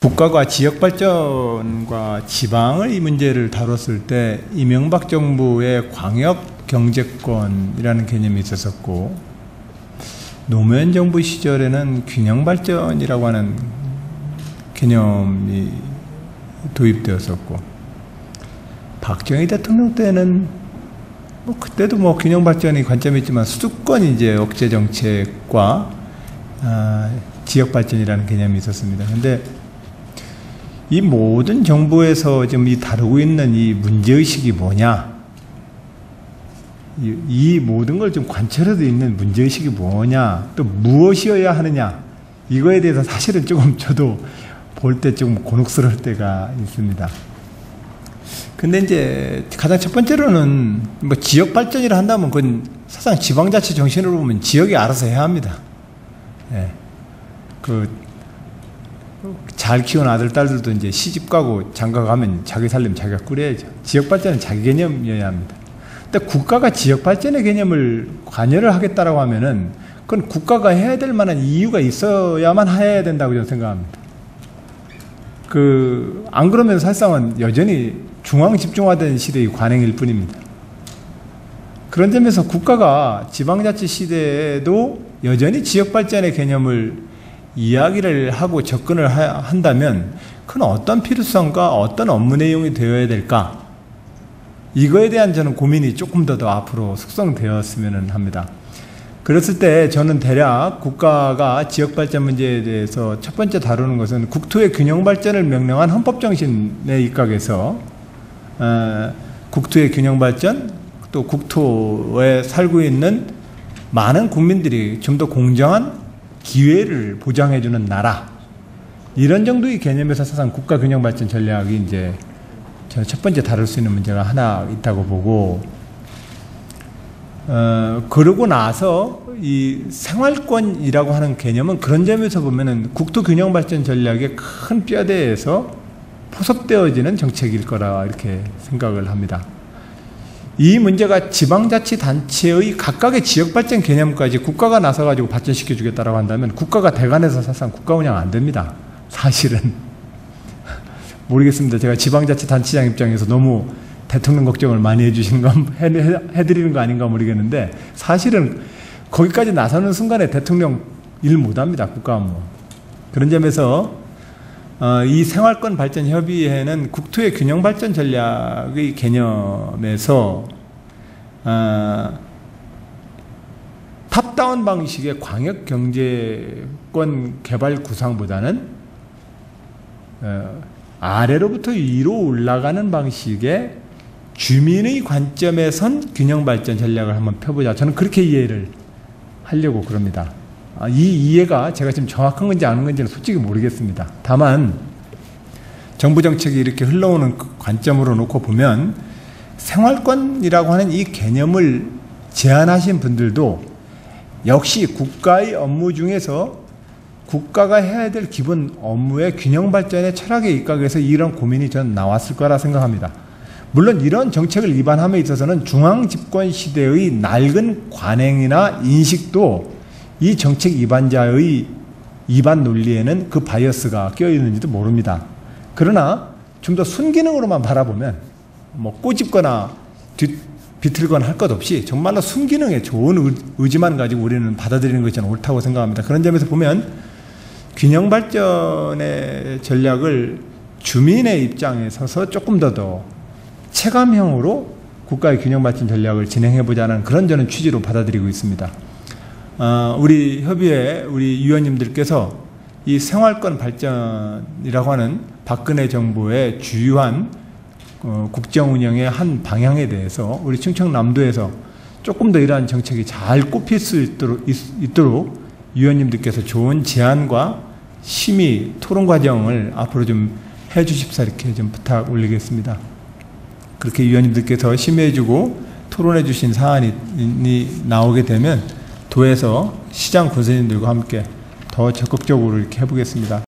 국가가 지역발전과 지방의 문제를 다뤘을 때 이명박 정부의 광역경제권이라는 개념이 있었었고, 노무현 정부 시절에는 균형발전이라고 하는 개념이 도입되었었고, 박정희 대통령 때는 그때도 균형발전이 관점이 있지만 수도권 이제 억제 정책과 지역발전이라는 개념이 있었습니다. 근데 이 모든 정부에서 지금 다루고 있는 이 문제의식이 뭐냐? 이 모든 걸 좀 관철해도 있는 문제의식이 뭐냐? 또 무엇이어야 하느냐? 이거에 대해서 사실은 조금 저도 볼 때 조금 곤혹스러울 때가 있습니다. 근데 이제 가장 첫 번째로는 지역 발전이라 한다면 그건 사실상 지방자치 정신으로 보면 지역이 알아서 해야 합니다. 예. 잘 키운 아들, 딸들도 이제 시집 가고 장가 가면 자기 살림 자기가 꾸려야죠. 지역 발전은 자기 개념이어야 합니다. 근데 국가가 지역 발전의 개념을 관여를 하겠다라고 하면은 그건 국가가 해야 될 만한 이유가 있어야만 해야 된다고 저는 생각합니다. 안 그러면 사실상은 여전히 중앙 집중화된 시대의 관행일 뿐입니다. 그런 점에서 국가가 지방자치 시대에도 여전히 지역 발전의 개념을 이야기를 하고 접근을 한다면 그건 어떤 필요성과 어떤 업무 내용이 되어야 될까? 이거에 대한 저는 고민이 조금 더 앞으로 숙성되었으면 합니다. 그랬을 때 저는 대략 국가가 지역발전 문제에 대해서 첫 번째 다루는 것은 국토의 균형발전을 명령한 헌법정신에 입각해서 국토의 균형발전, 또 국토에 살고 있는 많은 국민들이 좀 더 공정한 기회를 보장해주는 나라, 이런 정도의 개념에서 사실상 국가균형발전 전략이 이제 저는 첫 번째 다룰 수 있는 문제가 하나 있다고 보고, 그러고 나서 이 생활권이라고 하는 개념은 그런 점에서 보면은 국토균형발전 전략의 큰 뼈대에서 포섭되어지는 정책일 거라 이렇게 생각을 합니다. 이 문제가 지방자치단체의 각각의 지역발전 개념까지 국가가 나서가지고 발전시켜 주겠다라고 한다면 국가가 대관해서 사실상 국가 운영 안 됩니다. 사실은. 모르겠습니다. 제가 지방자치단체장 입장에서 너무 대통령 걱정을 많이 해주시는 거, 해드리는 거 아닌가 모르겠는데, 사실은 거기까지 나서는 순간에 대통령 일 못합니다. 국가 업무. 그런 점에서 이 생활권 발전 협의회는 국토의 균형 발전 전략의 개념에서 탑다운 방식의 광역 경제권 개발 구상보다는 아래로부터 위로 올라가는 방식의 주민의 관점에선 균형 발전 전략을 한번 펴보자. 저는 그렇게 이해를 하려고 그럽니다. 이 이해가 제가 지금 정확한 건지 아닌 건지는 솔직히 모르겠습니다. 다만 정부 정책이 이렇게 흘러오는 관점으로 놓고 보면 생활권이라고 하는 이 개념을 제안하신 분들도 역시 국가의 업무 중에서 국가가 해야 될 기본 업무의 균형 발전의 철학에 입각해서 이런 고민이 저는 나왔을 거라 생각합니다. 물론 이런 정책을 입안함에 있어서는 중앙 집권 시대의 낡은 관행이나 인식도 이 정책 입안자의 입안 논리에는 그 바이어스가 껴있는지도 모릅니다. 그러나 좀 더 순기능으로만 바라보면 꼬집거나 비틀거나 할 것 없이 정말로 순기능에 좋은 의지만 가지고 우리는 받아들이는 것이 저는 옳다고 생각합니다. 그런 점에서 보면 균형 발전의 전략을 주민의 입장에 서서 조금 더 체감형으로 국가의 균형 발전 전략을 진행해보자는 그런 저는 취지로 받아들이고 있습니다. 우리 협의회 우리 위원님들께서 이 생활권 발전이라고 하는 박근혜 정부의 주요한 국정 운영의 한 방향에 대해서 우리 충청남도에서 조금 더 이러한 정책이 잘 꼽힐 수 있도록 위원님들께서 좋은 제안과 심의 토론 과정을 앞으로 좀 해주십사 이렇게 좀 부탁 올리겠습니다. 그렇게 위원님들께서 심의해주고 토론해주신 사안이 나오게 되면 도에서 시장 군수님들과 함께 더 적극적으로 이렇게 해보겠습니다.